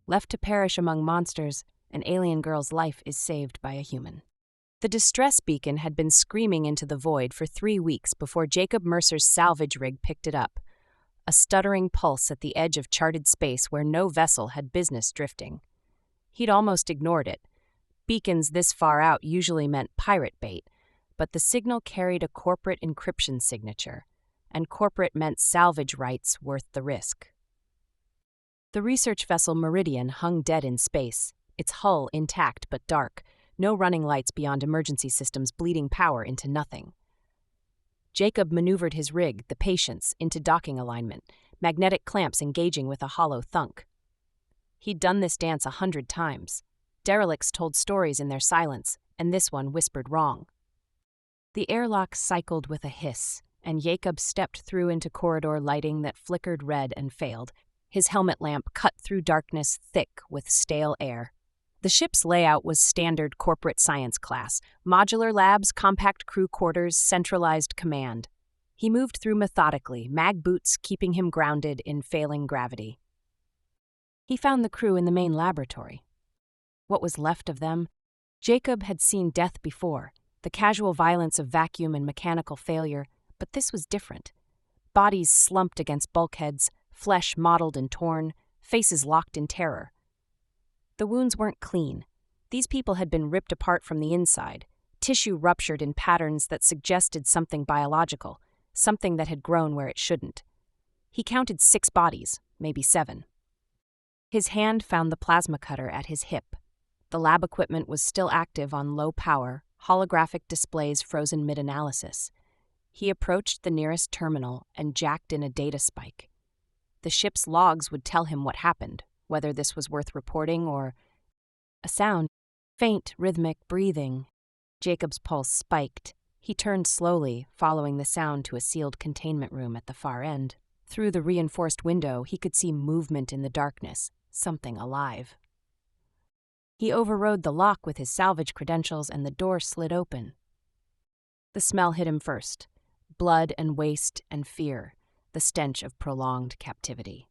Left to perish among monsters, an alien girl's life is saved by a human. The distress beacon had been screaming into the void for 3 weeks before Jacob Mercer's salvage rig picked it up, a stuttering pulse at the edge of charted space where no vessel had business drifting. He'd almost ignored it. Beacons this far out usually meant pirate bait, but the signal carried a corporate encryption signature, and corporate meant salvage rights worth the risk. The research vessel Meridian hung dead in space, its hull intact but dark, no running lights beyond emergency systems bleeding power into nothing. Jacob maneuvered his rig, the Patience, into docking alignment, magnetic clamps engaging with a hollow thunk. He'd done this dance 100 times. Derelicts told stories in their silence, and this one whispered wrong. The airlock cycled with a hiss, and Jacob stepped through into corridor lighting that flickered red and failed. His helmet lamp cut through darkness thick with stale air. The ship's layout was standard corporate science class: modular labs, compact crew quarters, centralized command. He moved through methodically, mag boots keeping him grounded in failing gravity. He found the crew in the main laboratory. What was left of them? Jacob had seen death before, the casual violence of vacuum and mechanical failure, but this was different. Bodies slumped against bulkheads, flesh mottled and torn, faces locked in terror. The wounds weren't clean. These people had been ripped apart from the inside, tissue ruptured in patterns that suggested something biological, something that had grown where it shouldn't. He counted 6 bodies, maybe 7. His hand found the plasma cutter at his hip. The lab equipment was still active on low power, holographic displays frozen mid-analysis. He approached the nearest terminal and jacked in a data spike. The ship's logs would tell him what happened, whether this was worth reporting or... A sound, faint, rhythmic breathing. Jacob's pulse spiked. He turned slowly, following the sound to a sealed containment room at the far end. Through the reinforced window, he could see movement in the darkness, something alive. He overrode the lock with his salvage credentials and the door slid open. The smell hit him first. Blood and waste and fear, the stench of prolonged captivity.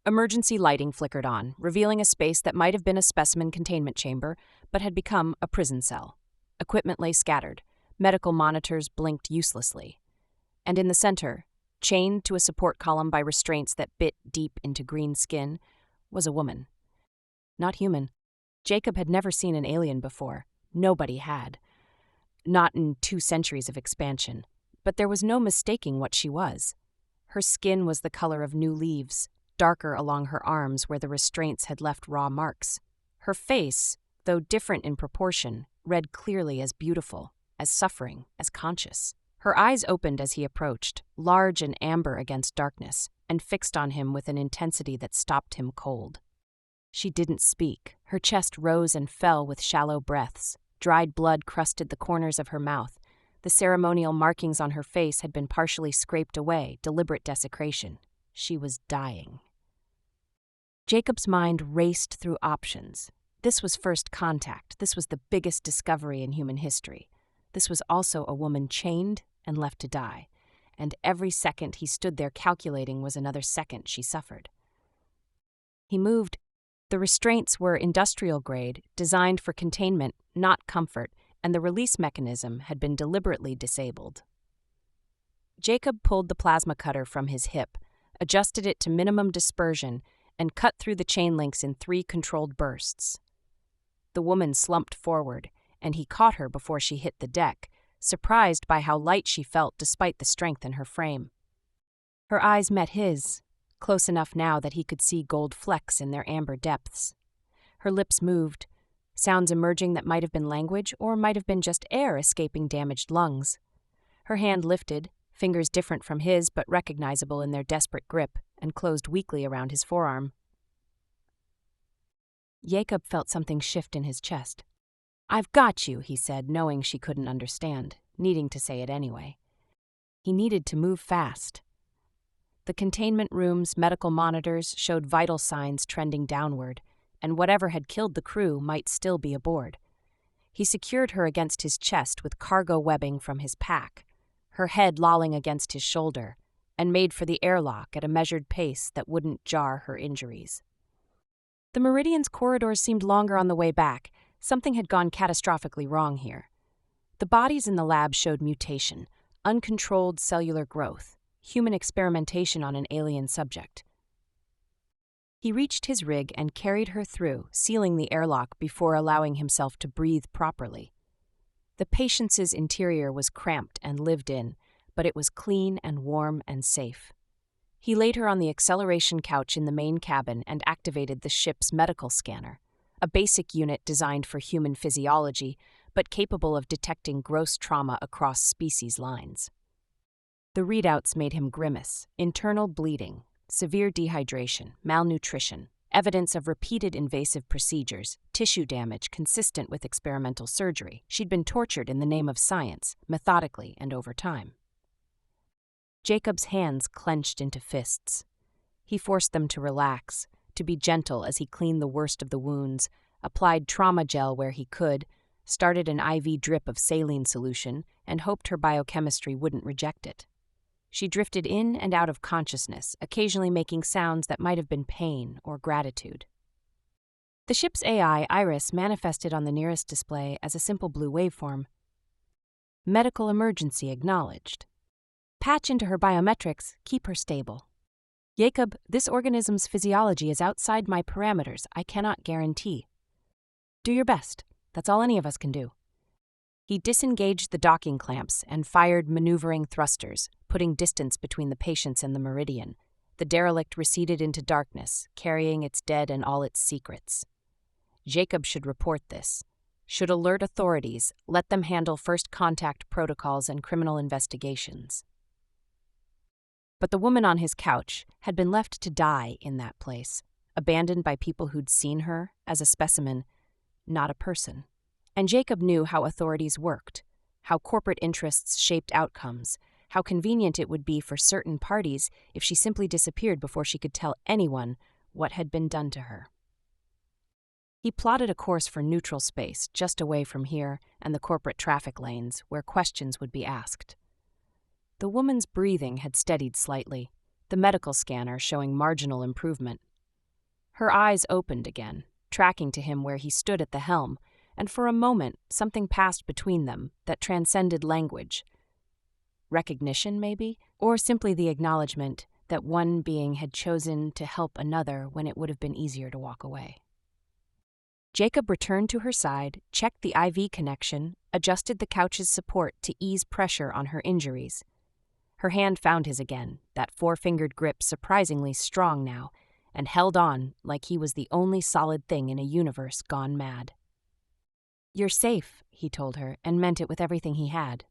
Emergency lighting flickered on, revealing a space that might have been a specimen containment chamber, but had become a prison cell. Equipment lay scattered. Medical monitors blinked uselessly. And in the center, chained to a support column by restraints that bit deep into green skin, was a woman. Not human. Jacob had never seen an alien before. Nobody had. Not in 2 centuries of expansion. But there was no mistaking what she was. Her skin was the color of new leaves, darker along her arms where the restraints had left raw marks. Her face, though different in proportion, read clearly as beautiful, as suffering, as conscious. Her eyes opened as he approached, large and amber against darkness, and fixed on him with an intensity that stopped him cold. She didn't speak. Her chest rose and fell with shallow breaths. Dried blood crusted the corners of her mouth. The ceremonial markings on her face had been partially scraped away, deliberate desecration. She was dying. Jacob's mind raced through options. This was first contact. This was the biggest discovery in human history. This was also a woman chained and left to die. And every second he stood there calculating was another second she suffered. He moved. The restraints were industrial grade, designed for containment, not comfort, and the release mechanism had been deliberately disabled. Jacob pulled the plasma cutter from his hip, adjusted it to minimum dispersion, and cut through the chain links in 3 controlled bursts. The woman slumped forward, and he caught her before she hit the deck, surprised by how light she felt despite the strength in her frame. Her eyes met his, close enough now that he could see gold flecks in their amber depths. Her lips moved, sounds emerging that might have been language or might have been just air escaping damaged lungs. Her hand lifted, fingers different from his but recognizable in their desperate grip, and closed weakly around his forearm. Jacob felt something shift in his chest. "I've got you," he said, knowing she couldn't understand, needing to say it anyway. He needed to move fast. The containment room's medical monitors showed vital signs trending downward, and whatever had killed the crew might still be aboard. He secured her against his chest with cargo webbing from his pack, her head lolling against his shoulder, and made for the airlock at a measured pace that wouldn't jar her injuries. The Meridian's corridors seemed longer on the way back. Something had gone catastrophically wrong here. The bodies in the lab showed mutation, uncontrolled cellular growth, human experimentation on an alien subject. He reached his rig and carried her through, sealing the airlock before allowing himself to breathe properly. The patient's interior was cramped and lived in, but it was clean and warm and safe. He laid her on the acceleration couch in the main cabin and activated the ship's medical scanner, a basic unit designed for human physiology, but capable of detecting gross trauma across species lines. The readouts made him grimace: internal bleeding, severe dehydration, malnutrition, evidence of repeated invasive procedures, tissue damage consistent with experimental surgery. She'd been tortured in the name of science, methodically and over time. Jacob's hands clenched into fists. He forced them to relax, to be gentle as he cleaned the worst of the wounds, applied trauma gel where he could, started an IV drip of saline solution, and hoped her biochemistry wouldn't reject it. She drifted in and out of consciousness, occasionally making sounds that might have been pain or gratitude. The ship's AI, Iris, manifested on the nearest display as a simple blue waveform. Medical emergency acknowledged. Patch into her biometrics, keep her stable. Jacob, this organism's physiology is outside my parameters. I cannot guarantee. Do your best. That's all any of us can do. He disengaged the docking clamps and fired maneuvering thrusters, putting distance between the patients and the Meridian. The derelict receded into darkness, carrying its dead and all its secrets. Jacob should report this, should alert authorities, let them handle first contact protocols and criminal investigations. But the woman on his couch had been left to die in that place, abandoned by people who'd seen her as a specimen, not a person. And Jacob knew how authorities worked, how corporate interests shaped outcomes, how convenient it would be for certain parties if she simply disappeared before she could tell anyone what had been done to her. He plotted a course for neutral space just away from here and the corporate traffic lanes where questions would be asked. The woman's breathing had steadied slightly, the medical scanner showing marginal improvement. Her eyes opened again, tracking to him where he stood at the helm, and for a moment something passed between them that transcended language. Recognition, maybe, or simply the acknowledgement that one being had chosen to help another when it would have been easier to walk away. Jacob returned to her side, checked the IV connection, adjusted the couch's support to ease pressure on her injuries. Her hand found his again, that four-fingered grip surprisingly strong now, and held on like he was the only solid thing in a universe gone mad. "You're safe," he told her, and meant it with everything he had.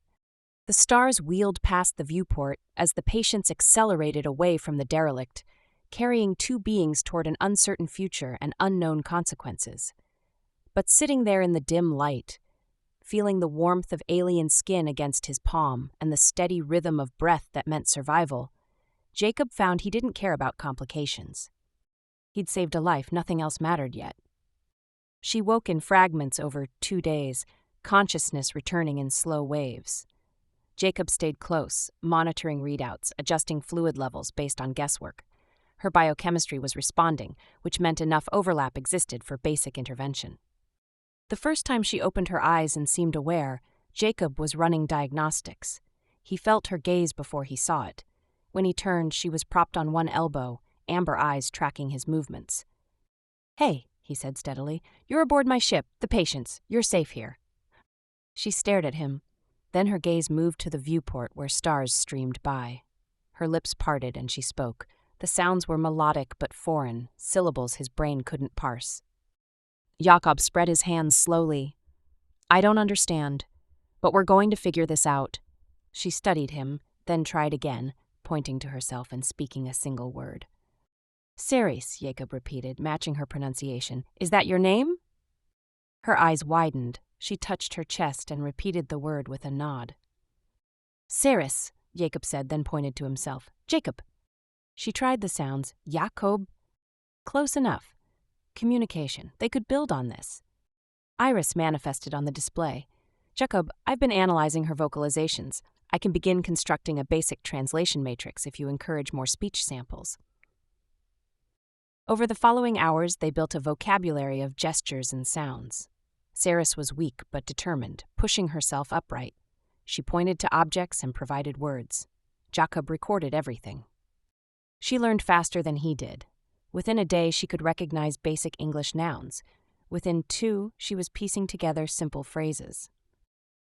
The stars wheeled past the viewport as the patients accelerated away from the derelict, carrying two beings toward an uncertain future and unknown consequences. But sitting there in the dim light, feeling the warmth of alien skin against his palm and the steady rhythm of breath that meant survival, Jacob found he didn't care about complications. He'd saved a life, nothing else mattered yet. She woke in fragments over 2 days, consciousness returning in slow waves. Jacob stayed close, monitoring readouts, adjusting fluid levels based on guesswork. Her biochemistry was responding, which meant enough overlap existed for basic intervention. The first time she opened her eyes and seemed aware, Jacob was running diagnostics. He felt her gaze before he saw it. When he turned, she was propped on one elbow, amber eyes tracking his movements. "Hey," he said steadily, "you're aboard my ship, the Patience. You're safe here." She stared at him. Then her gaze moved to the viewport where stars streamed by. Her lips parted and she spoke. The sounds were melodic but foreign, syllables his brain couldn't parse. Jakob spread his hands slowly. "I don't understand, but we're going to figure this out." She studied him, then tried again, pointing to herself and speaking a single word. "Ceres," Jacob repeated, matching her pronunciation. "Is that your name?" Her eyes widened. She touched her chest and repeated the word with a nod. "Ceres," Jacob said, then pointed to himself. "Jacob." She tried the sounds. Jakob. Close enough. Communication. They could build on this. Iris manifested on the display. "Jacob, I've been analyzing her vocalizations. I can begin constructing a basic translation matrix if you encourage more speech samples." Over the following hours, they built a vocabulary of gestures and sounds. Saris was weak but determined, pushing herself upright. She pointed to objects and provided words. Jacob recorded everything. She learned faster than he did. Within a day, she could recognize basic English nouns. Within 2, she was piecing together simple phrases.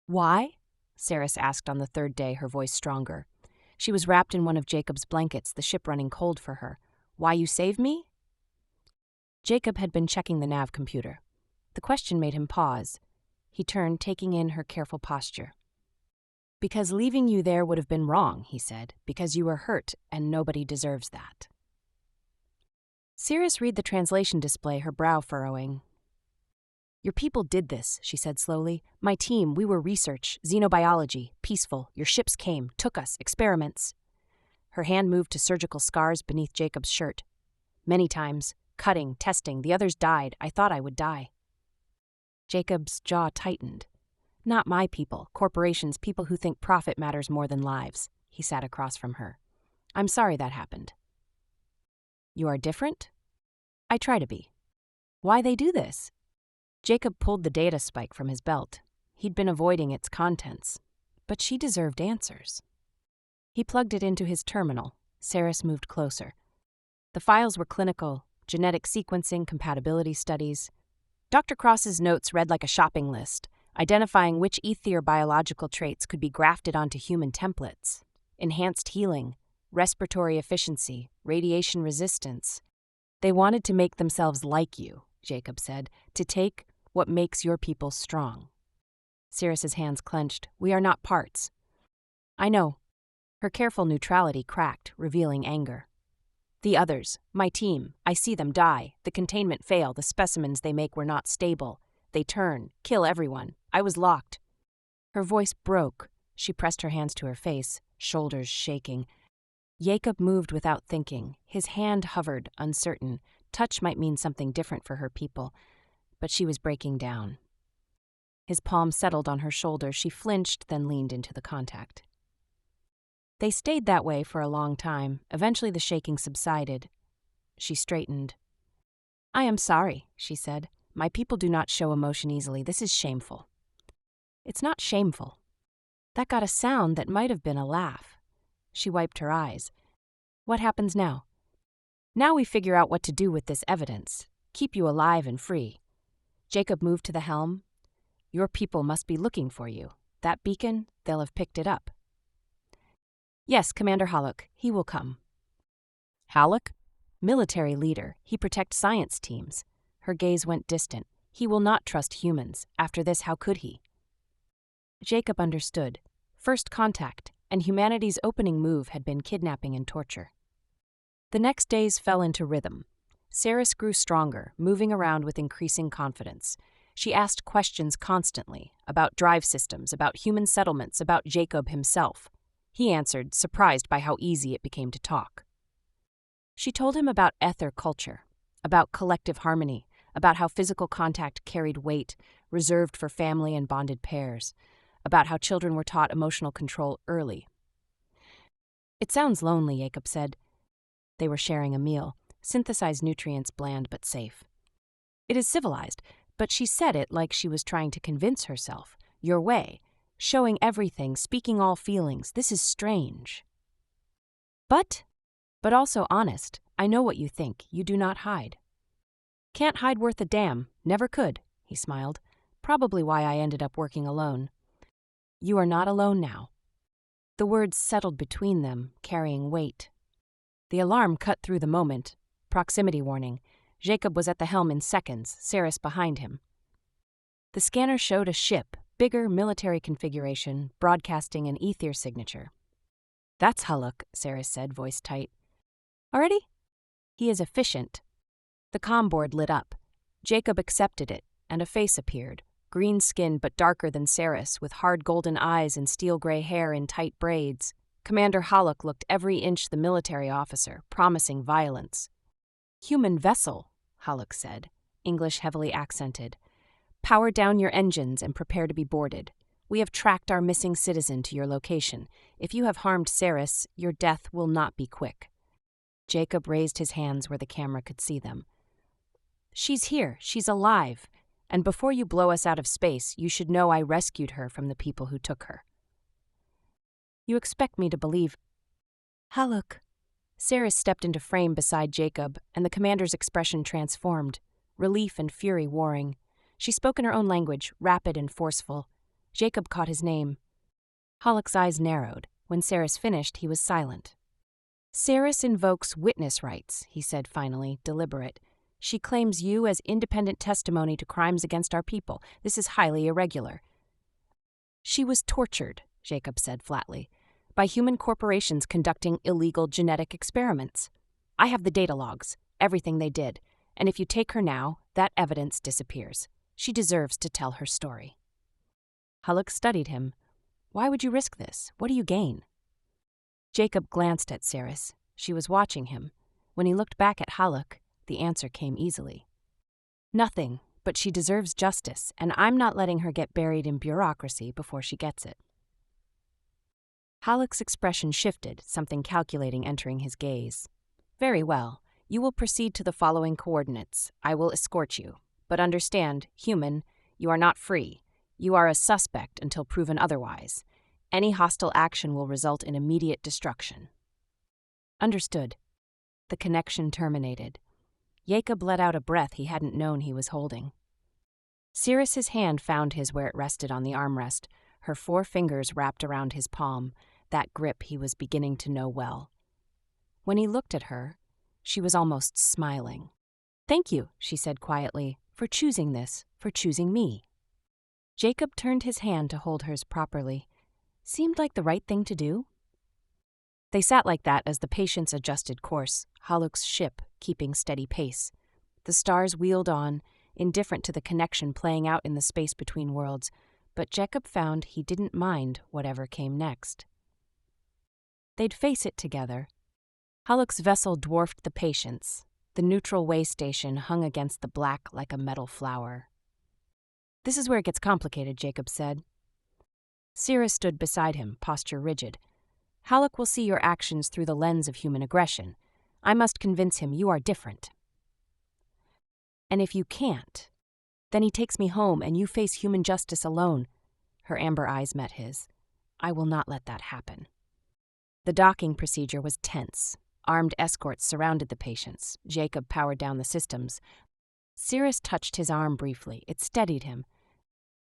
"Why?" Saris asked on the 3rd day, her voice stronger. She was wrapped in one of Jacob's blankets, the ship running cold for her. "Why you save me?" Jacob had been checking the nav computer. The question made him pause. He turned, taking in her careful posture. "Because leaving you there would have been wrong," he said, "because you were hurt, and nobody deserves that." Saris read the translation display, her brow furrowing. "Your people did this," she said slowly. "My team, we were research, xenobiology, peaceful. Your ships came, took us, experiments." Her hand moved to surgical scars beneath Jacob's shirt. "Many times, cutting, testing, the others died. I thought I would die." Jacob's jaw tightened. "Not my people, corporations, people who think profit matters more than lives." He sat across from her. "I'm sorry that happened." "You are different?" "I try to be." "Why they do this?" Jacob pulled the data spike from his belt. He'd been avoiding its contents. But she deserved answers. He plugged it into his terminal. Saris moved closer. The files were clinical, genetic sequencing, compatibility studies. Dr. Cross's notes read like a shopping list, identifying which ether biological traits could be grafted onto human templates. Enhanced healing, respiratory efficiency, radiation resistance. "They wanted to make themselves like you," Jacob said, "to take what makes your people strong." Saris's hands clenched. "We are not parts." "I know." Her careful neutrality cracked, revealing anger. "The others, my team, I see them die. The containment fail, the specimens they make were not stable. They turn, kill everyone. I was locked." Her voice broke. She pressed her hands to her face, shoulders shaking. Jacob moved without thinking. His hand hovered, uncertain. Touch might mean something different for her people, but she was breaking down. His palm settled on her shoulder. She flinched, then leaned into the contact. They stayed that way for a long time. Eventually the shaking subsided. She straightened. "I am sorry," she said. "My people do not show emotion easily. This is shameful." "It's not shameful." That got a sound that might have been a laugh. She wiped her eyes. "What happens now?" "Now we figure out what to do with this evidence. Keep you alive and free." Jacob moved to the helm. "Your people must be looking for you. That beacon, they'll have picked it up." "Yes, Commander Halleck. He will come." "Halleck?" "Military leader. He protects science teams." Her gaze went distant. "He will not trust humans. After this, how could he?" Jacob understood. First contact, and humanity's opening move had been kidnapping and torture. The next days fell into rhythm. Saris grew stronger, moving around with increasing confidence. She asked questions constantly, about drive systems, about human settlements, about Jacob himself. He answered, surprised by how easy it became to talk. She told him about ether culture, about collective harmony, about how physical contact carried weight, reserved for family and bonded pairs, about how children were taught emotional control early. "It sounds lonely," Jacob said. They were sharing a meal, synthesized nutrients, bland but safe. "It is civilized," but she said it like she was trying to convince herself. "Your way, showing everything, speaking all feelings, this is strange." But also honest. I know what you think. You do not hide." "Can't hide worth a damn. Never could," he smiled. "Probably why I ended up working alone." "You are not alone now." The words settled between them, carrying weight. The alarm cut through the moment. Proximity warning. Jacob was at the helm in seconds, Saris behind him. The scanner showed a ship, bigger military configuration, broadcasting an ether signature. "That's Halleck," Saris said, voice tight. "Already?" "He is efficient." The comm board lit up. Jacob accepted it, and a face appeared, green-skinned but darker than Saris, with hard golden eyes and steel-gray hair in tight braids. Commander Halleck looked every inch the military officer, promising violence. "Human vessel," Halleck said, English heavily accented. "Power down your engines and prepare to be boarded. We have tracked our missing citizen to your location. If you have harmed Saris, your death will not be quick." Jacob raised his hands where the camera could see them. She's here. She's alive. And before you blow us out of space, you should know I rescued her from the people who took her. You expect me to believe... Haluk. Saris stepped into frame beside Jacob, and the commander's expression transformed, relief and fury warring. She spoke in her own language, rapid and forceful. Jacob caught his name. Haluk's eyes narrowed. When Saris finished, he was silent. Saris invokes witness rights, he said finally, deliberate. She claims you as independent testimony to crimes against our people. This is highly irregular. She was tortured, Jacob said flatly, by human corporations conducting illegal genetic experiments. I have the data logs, everything they did, and if you take her now, that evidence disappears. She deserves to tell her story. Haluk studied him. Why would you risk this? What do you gain? Jacob glanced at Saris. She was watching him. When he looked back at Haluk, the answer came easily. Nothing, but she deserves justice, and I'm not letting her get buried in bureaucracy before she gets it. Haluk's expression shifted, something calculating entering his gaze. Very well. You will proceed to the following coordinates. I will escort you. But understand, human, you are not free. You are a suspect until proven otherwise. Any hostile action will result in immediate destruction. Understood. The connection terminated. Jacob let out a breath he hadn't known he was holding. Saris's hand found his where it rested on the armrest, her 4 fingers wrapped around his palm, that grip he was beginning to know well. When he looked at her, she was almost smiling. Thank you, she said quietly, for choosing this, for choosing me. Jacob turned his hand to hold hers properly. Seemed like the right thing to do. They sat like that as the patients adjusted course, Haluk's ship keeping steady pace. The stars wheeled on, indifferent to the connection playing out in the space between worlds, but Jacob found he didn't mind whatever came next. They'd face it together. Haluk's vessel dwarfed the patient's. The neutral way station hung against the black like a metal flower. This is where it gets complicated, Jacob said. Saris stood beside him, posture rigid. Haluk will see your actions through the lens of human aggression. I must convince him you are different. And if you can't, then he takes me home and you face human justice alone. Her amber eyes met his. I will not let that happen. The docking procedure was tense. Armed escorts surrounded the patients. Jacob powered down the systems. Saris touched his arm briefly. It steadied him.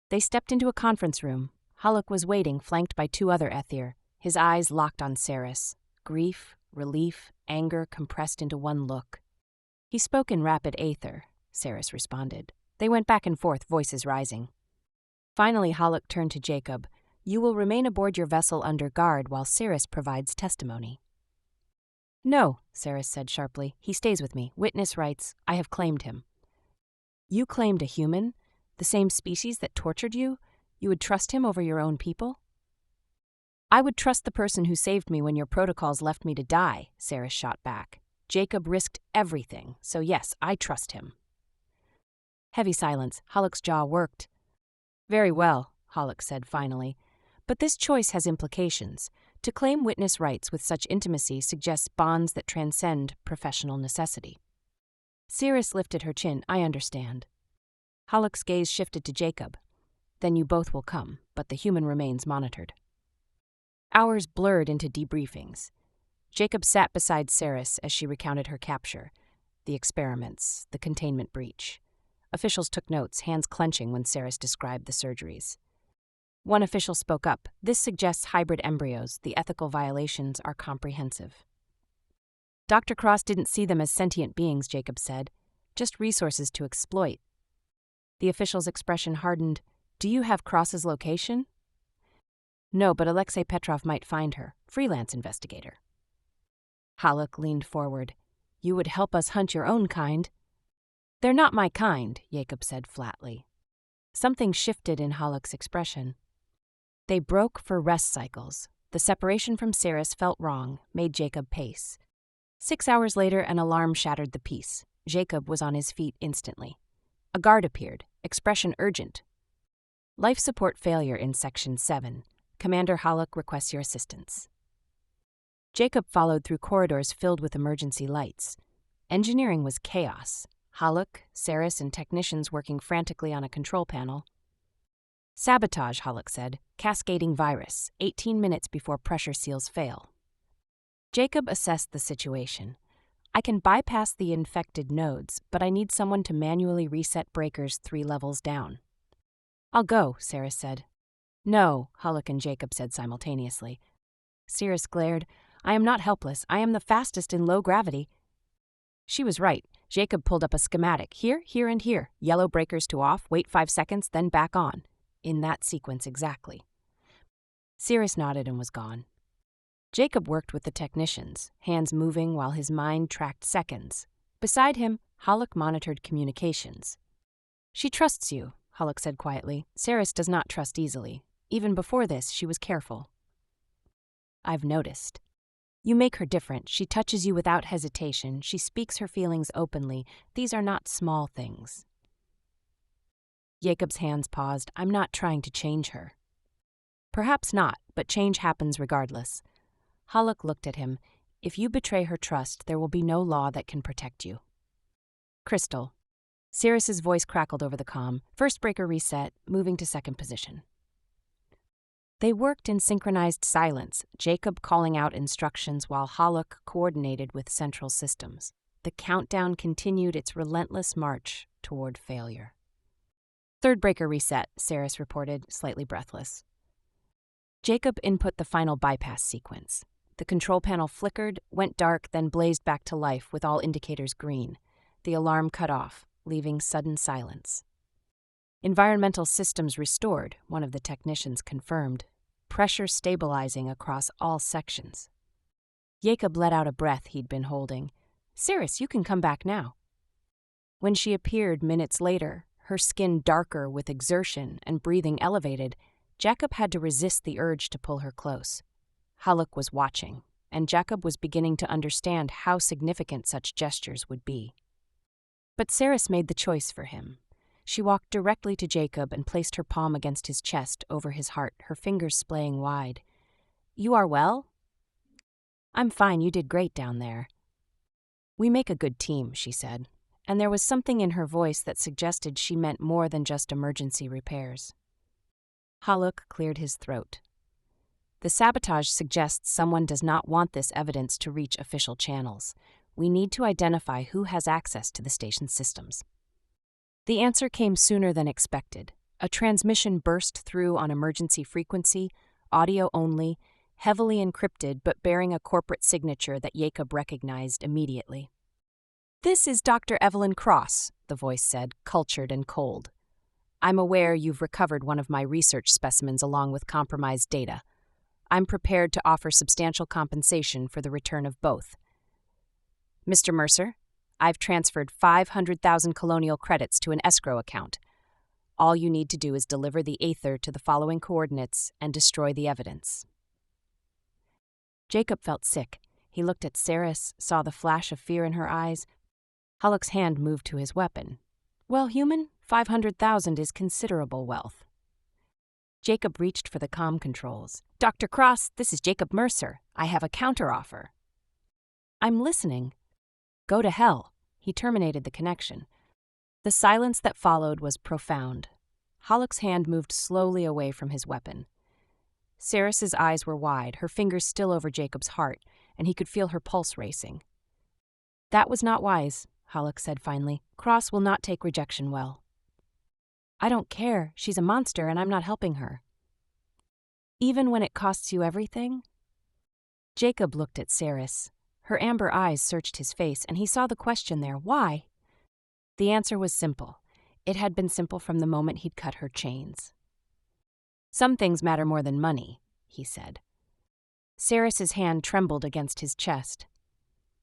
They stepped into a conference room. Haluk was waiting, flanked by 2 other Ethir. His eyes locked on Saris. Grief, relief, anger compressed into one look. He spoke in rapid Aether, Saris responded. They went back and forth, voices rising. Finally, Haluk turned to Jacob. You will remain aboard your vessel under guard while Saris provides testimony. No, Saris said sharply. He stays with me. Witness rights. I have claimed him. You claimed a human? The same species that tortured you? You would trust him over your own people? I would trust the person who saved me when your protocols left me to die, Saris shot back. Jacob risked everything, so yes, I trust him. Heavy silence. Haluk's jaw worked. Very well, Haluk said finally. But this choice has implications. To claim witness rights with such intimacy suggests bonds that transcend professional necessity. Saris lifted her chin. I understand. Haluk's gaze shifted to Jacob. Then you both will come, but the human remains monitored. Hours blurred into debriefings. Jacob sat beside Saris as she recounted her capture, the experiments, the containment breach. Officials took notes, hands clenching when Saris described the surgeries. One official spoke up. This suggests hybrid embryos. The ethical violations are comprehensive. Dr. Cross didn't see them as sentient beings, Jacob said. Just resources to exploit. The official's expression hardened. Do you have Cross's location? No, but Alexei Petrov might find her. Freelance investigator. Haluk leaned forward. You would help us hunt your own kind. They're not my kind, Jacob said flatly. Something shifted in Haluk's expression. They broke for rest cycles. The separation from Saris felt wrong, made Jacob pace. 6 hours later, an alarm shattered the peace. Jacob was on his feet instantly. A guard appeared, expression urgent. Life support failure in Section 7. Commander Haluk requests your assistance. Jacob followed through corridors filled with emergency lights. Engineering was chaos. Haluk, Saris, and technicians working frantically on a control panel. Sabotage, Haluk said. Cascading virus, 18 minutes before pressure seals fail. Jacob assessed the situation. I can bypass the infected nodes, but I need someone to manually reset breakers 3 levels down. I'll go, Saris said. No, Haluk and Jacob said simultaneously. Saris glared. I am not helpless. I am the fastest in low gravity. She was right. Jacob pulled up a schematic. Here, here, and here. Yellow breakers to off, wait 5 seconds, then back on. In that sequence exactly. Saris nodded and was gone. Jacob worked with the technicians, hands moving while his mind tracked seconds. Beside him, Haluk monitored communications. She trusts you, Haluk said quietly. Saris does not trust easily. Even before this, she was careful. I've noticed. You make her different. She touches you without hesitation. She speaks her feelings openly. These are not small things. Jacob's hands paused. I'm not trying to change her. Perhaps not, but change happens regardless. Haluk looked at him. If you betray her trust, there will be no law that can protect you. Crystal. Saris's voice crackled over the comm. First breaker reset, moving to second position. They worked in synchronized silence, Jacob calling out instructions while Haluk coordinated with central systems. The countdown continued its relentless march toward failure. Third breaker reset, Saris reported, slightly breathless. Jacob input the final bypass sequence. The control panel flickered, went dark, then blazed back to life with all indicators green. The alarm cut off, leaving sudden silence. Environmental systems restored, one of the technicians confirmed. Pressure stabilizing across all sections. Jacob let out a breath he'd been holding. Saris, you can come back now. When she appeared minutes later, her skin darker with exertion and breathing elevated, Jacob had to resist the urge to pull her close. Haluk was watching, and Jacob was beginning to understand how significant such gestures would be. But Saris made the choice for him. She walked directly to Jacob and placed her palm against his chest over his heart, her fingers splaying wide. You are well? I'm fine, you did great down there. We make a good team, she said, and there was something in her voice that suggested she meant more than just emergency repairs. Haluk cleared his throat. The sabotage suggests someone does not want this evidence to reach official channels. We need to identify who has access to the station's systems. The answer came sooner than expected. A transmission burst through on emergency frequency, audio only, heavily encrypted but bearing a corporate signature that Jacob recognized immediately. This is Dr. Evelyn Cross, the voice said, cultured and cold. I'm aware you've recovered one of my research specimens along with compromised data. I'm prepared to offer substantial compensation for the return of both. Mr. Mercer, I've transferred 500,000 colonial credits to an escrow account. All you need to do is deliver the Aether to the following coordinates and destroy the evidence. Jacob felt sick. He looked at Saris, saw the flash of fear in her eyes. Haluk's hand moved to his weapon. Well, human, 500,000 is considerable wealth. Jacob reached for the comm controls. Dr. Cross, this is Jacob Mercer. I have a counteroffer. I'm listening. Go to hell. He terminated the connection. The silence that followed was profound. Haluk's hand moved slowly away from his weapon. Saris's eyes were wide, her fingers still over Jacob's heart, and he could feel her pulse racing. That was not wise, Haluk said finally. Cross will not take rejection well. I don't care. She's a monster and I'm not helping her. Even when it costs you everything? Jacob looked at Saris. Her amber eyes searched his face, and he saw the question there. Why? The answer was simple. It had been simple from the moment he'd cut her chains. Some things matter more than money, he said. Saris's hand trembled against his chest.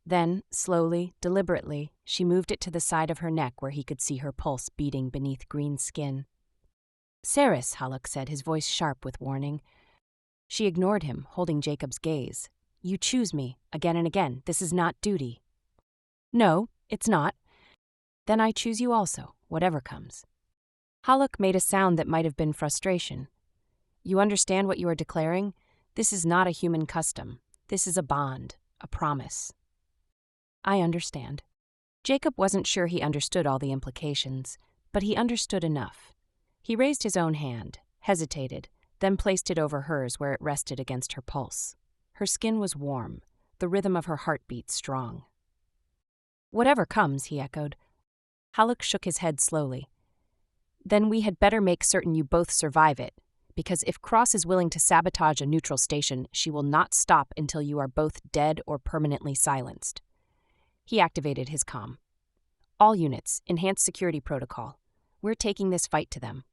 Then, slowly, deliberately, she moved it to the side of her neck where he could see her pulse beating beneath green skin. Saris, Haluk said, his voice sharp with warning. She ignored him, holding Jacob's gaze. You choose me, again and again. This is not duty. No, it's not. Then I choose you also, whatever comes. Haluk made a sound that might have been frustration. You understand what you are declaring? This is not a human custom. This is a bond, a promise. I understand. Jacob wasn't sure he understood all the implications, but he understood enough. He raised his own hand, hesitated, then placed it over hers where it rested against her pulse. Her skin was warm, the rhythm of her heartbeat strong. Whatever comes, he echoed. Haluk shook his head slowly. Then we had better make certain you both survive it, because if Cross is willing to sabotage a neutral station, she will not stop until you are both dead or permanently silenced. He activated his comm. All units, enhanced security protocol. We're taking this fight to them.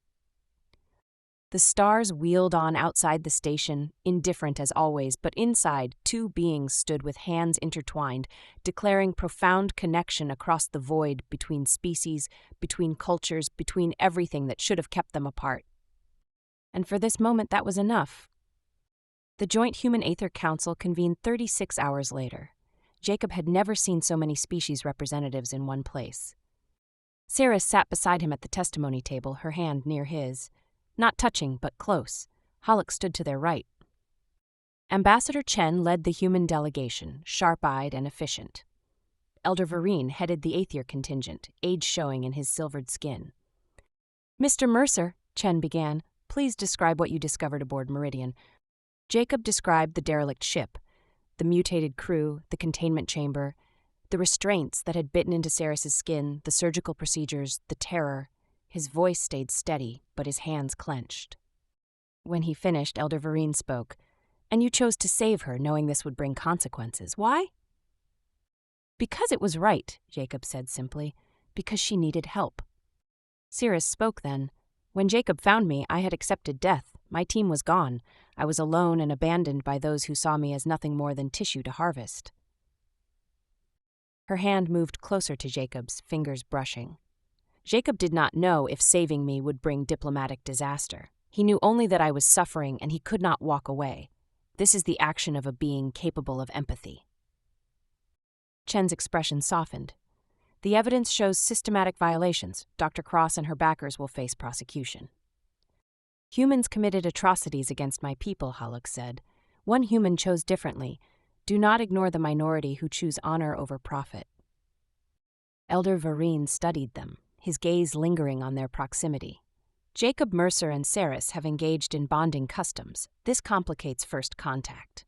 The stars wheeled on outside the station, indifferent as always, but inside, two beings stood with hands intertwined, declaring profound connection across the void between species, between cultures, between everything that should have kept them apart. And for this moment, that was enough. The Joint Human Aether Council convened 36 hours later. Jacob had never seen so many species representatives in one place. Sarah sat beside him at the testimony table, her hand near his. Not touching, but close. Haluk stood to their right. Ambassador Chen led the human delegation, sharp-eyed and efficient. Elder Vereen headed the Aether contingent, age showing in his silvered skin. Mr. Mercer, Chen began, please describe what you discovered aboard Meridian. Jacob described the derelict ship, the mutated crew, the containment chamber, the restraints that had bitten into Saris's skin, the surgical procedures, the terror. His voice stayed steady, but his hands clenched. When he finished, Elder Vereen spoke. And you chose to save her, knowing this would bring consequences. Why? Because it was right, Jacob said simply. Because she needed help. Saris spoke then. When Jacob found me, I had accepted death. My team was gone. I was alone and abandoned by those who saw me as nothing more than tissue to harvest. Her hand moved closer to Jacob's, fingers brushing. Jacob did not know if saving me would bring diplomatic disaster. He knew only that I was suffering and he could not walk away. This is the action of a being capable of empathy. Chen's expression softened. The evidence shows systematic violations. Dr. Cross and her backers will face prosecution. Humans committed atrocities against my people, Haluk said. One human chose differently. Do not ignore the minority who choose honor over profit. Elder Vereen studied them, his gaze lingering on their proximity. Jacob Mercer and Saris have engaged in bonding customs. This complicates first contact.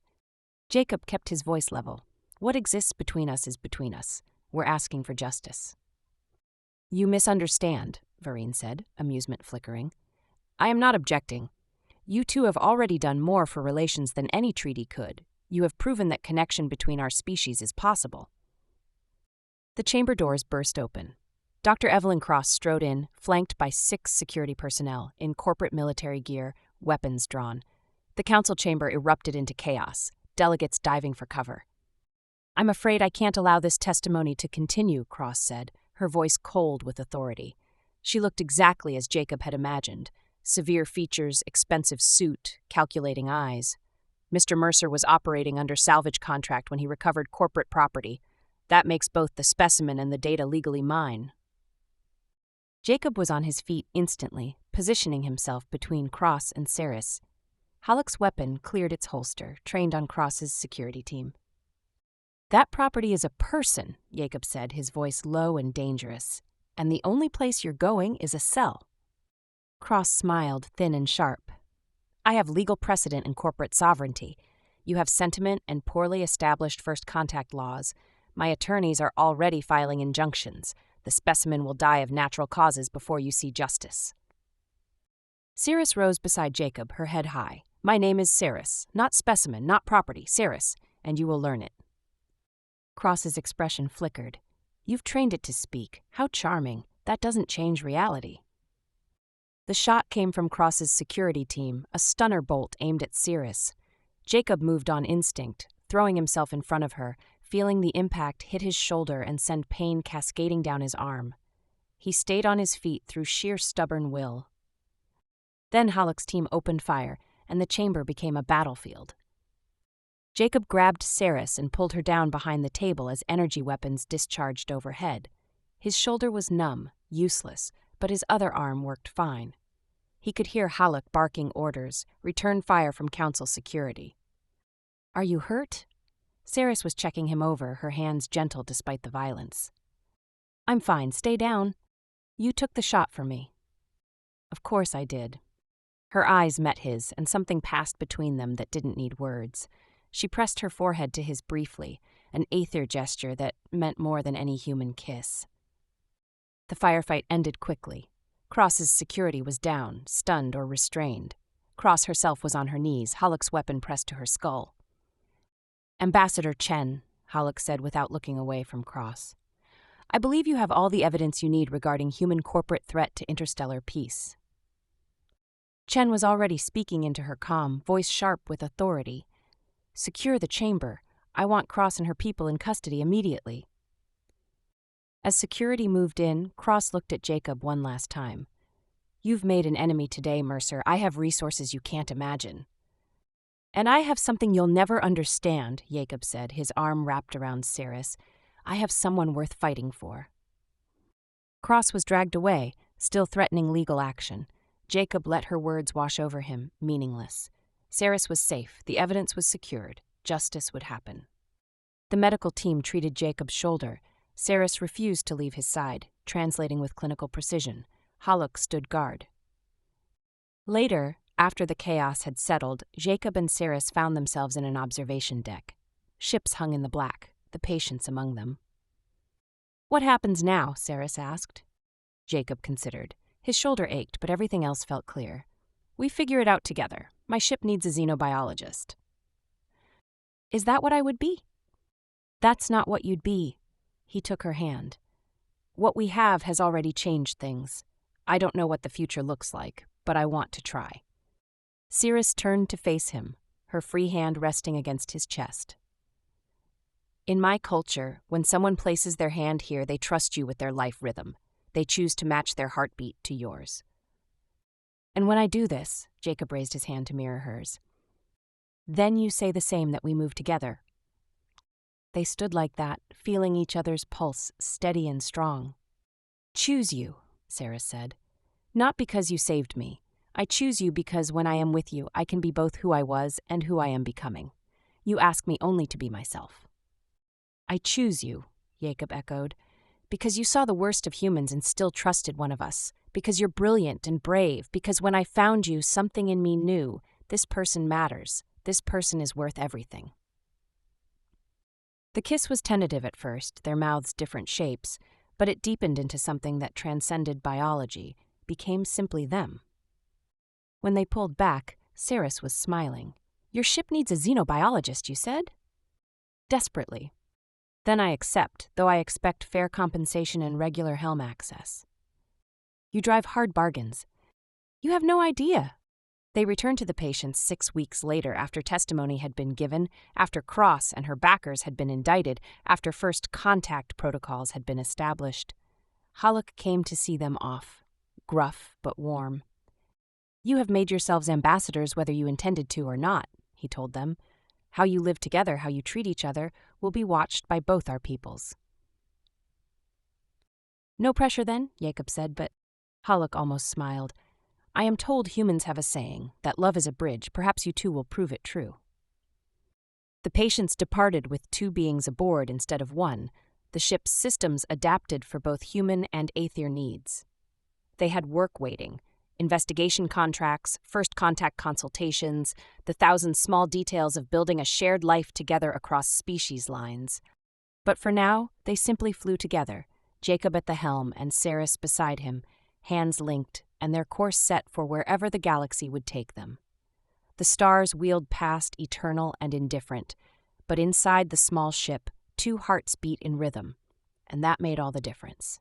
Jacob kept his voice level. What exists between us is between us. We're asking for justice. You misunderstand, Vereen said, amusement flickering. I am not objecting. You two have already done more for relations than any treaty could. You have proven that connection between our species is possible. The chamber doors burst open. Dr. Evelyn Cross strode in, flanked by 6 security personnel in corporate military gear, weapons drawn. The council chamber erupted into chaos, delegates diving for cover. I'm afraid I can't allow this testimony to continue, Cross said, her voice cold with authority. She looked exactly as Jacob had imagined. Severe features, expensive suit, calculating eyes. Mr. Mercer was operating under salvage contract when he recovered corporate property. That makes both the specimen and the data legally mine. Jacob was on his feet instantly, positioning himself between Cross and Saris. Haluk's weapon cleared its holster, trained on Cross's security team. That property is a person, Jacob said, his voice low and dangerous. And the only place you're going is a cell. Cross smiled, thin and sharp. I have legal precedent in corporate sovereignty. You have sentiment and poorly established first contact laws. My attorneys are already filing injunctions. The specimen will die of natural causes before you see justice. Saris rose beside Jacob, her head high. My name is Saris, not specimen, not property, Saris, and you will learn it. Cross's expression flickered. You've trained it to speak. How charming. That doesn't change reality. The shot came from Cross's security team, a stunner bolt aimed at Saris. Jacob moved on instinct, throwing himself in front of her, feeling the impact hit his shoulder and send pain cascading down his arm. He stayed on his feet through sheer stubborn will. Then Haluk's team opened fire, and the chamber became a battlefield. Jacob grabbed Saris and pulled her down behind the table as energy weapons discharged overhead. His shoulder was numb, useless, but his other arm worked fine. He could hear Haluk barking orders, return fire from council security. Are you hurt? Saris was checking him over, her hands gentle despite the violence. "I'm fine, stay down. You took the shot for me." "Of course I did." Her eyes met his, and something passed between them that didn't need words. She pressed her forehead to his briefly, an aether gesture that meant more than any human kiss. The firefight ended quickly. Cross's security was down, stunned or restrained. Cross herself was on her knees, Haluk's weapon pressed to her skull. "Ambassador Chen," Haluk said without looking away from Cross, "I believe you have all the evidence you need regarding human corporate threat to interstellar peace." Chen was already speaking into her calm, voice sharp with authority. "Secure the chamber. I want Cross and her people in custody immediately." As security moved in, Cross looked at Jacob one last time. "You've made an enemy today, Mercer. I have resources you can't imagine." "And I have something you'll never understand," Jacob said, his arm wrapped around Saris. "I have someone worth fighting for." Cross was dragged away, still threatening legal action. Jacob let her words wash over him, meaningless. Saris was safe, the evidence was secured, justice would happen. The medical team treated Jacob's shoulder. Saris refused to leave his side, translating with clinical precision. Haluk stood guard. Later, after the chaos had settled, Jacob and Saris found themselves in an observation deck. Ships hung in the black, the patients among them. "What happens now?" Saris asked. Jacob considered. His shoulder ached, but everything else felt clear. "We figure it out together. My ship needs a xenobiologist." "Is that what I would be?" "That's not what you'd be." He took her hand. "What we have has already changed things. I don't know what the future looks like, but I want to try." Saris turned to face him, her free hand resting against his chest. "In my culture, when someone places their hand here, they trust you with their life rhythm. They choose to match their heartbeat to yours. And when I do this," Jacob raised his hand to mirror hers, "then you say the same that we move together." They stood like that, feeling each other's pulse, steady and strong. "Choose you," Saris said. "Not because you saved me. I choose you because when I am with you, I can be both who I was and who I am becoming. You ask me only to be myself." "I choose you," Jacob echoed, "because you saw the worst of humans and still trusted one of us, because you're brilliant and brave, because when I found you, something in me knew, this person matters, this person is worth everything." The kiss was tentative at first, their mouths different shapes, but it deepened into something that transcended biology, became simply them. When they pulled back, Saris was smiling. "Your ship needs a xenobiologist, you said?" "Desperately. Then I accept, though I expect fair compensation and regular helm access." "You drive hard bargains." "You have no idea." They returned to the patients 6 weeks later after testimony had been given, after Cross and her backers had been indicted, after first contact protocols had been established. Haluk came to see them off, gruff but warm. "You have made yourselves ambassadors whether you intended to or not," he told them. "How you live together, how you treat each other, will be watched by both our peoples." "No pressure then," Jacob said, but Haluk almost smiled. "I am told humans have a saying, that love is a bridge, perhaps you too will prove it true." The patients departed with 2 beings aboard instead of 1. The ship's systems adapted for both human and aether needs. They had work waiting, investigation contracts, first contact consultations, the 1,000 small details of building a shared life together across species lines. But for now, they simply flew together, Jacob at the helm and Saris beside him, hands linked, and their course set for wherever the galaxy would take them. The stars wheeled past, eternal and indifferent, but inside the small ship, 2 hearts beat in rhythm, and that made all the difference.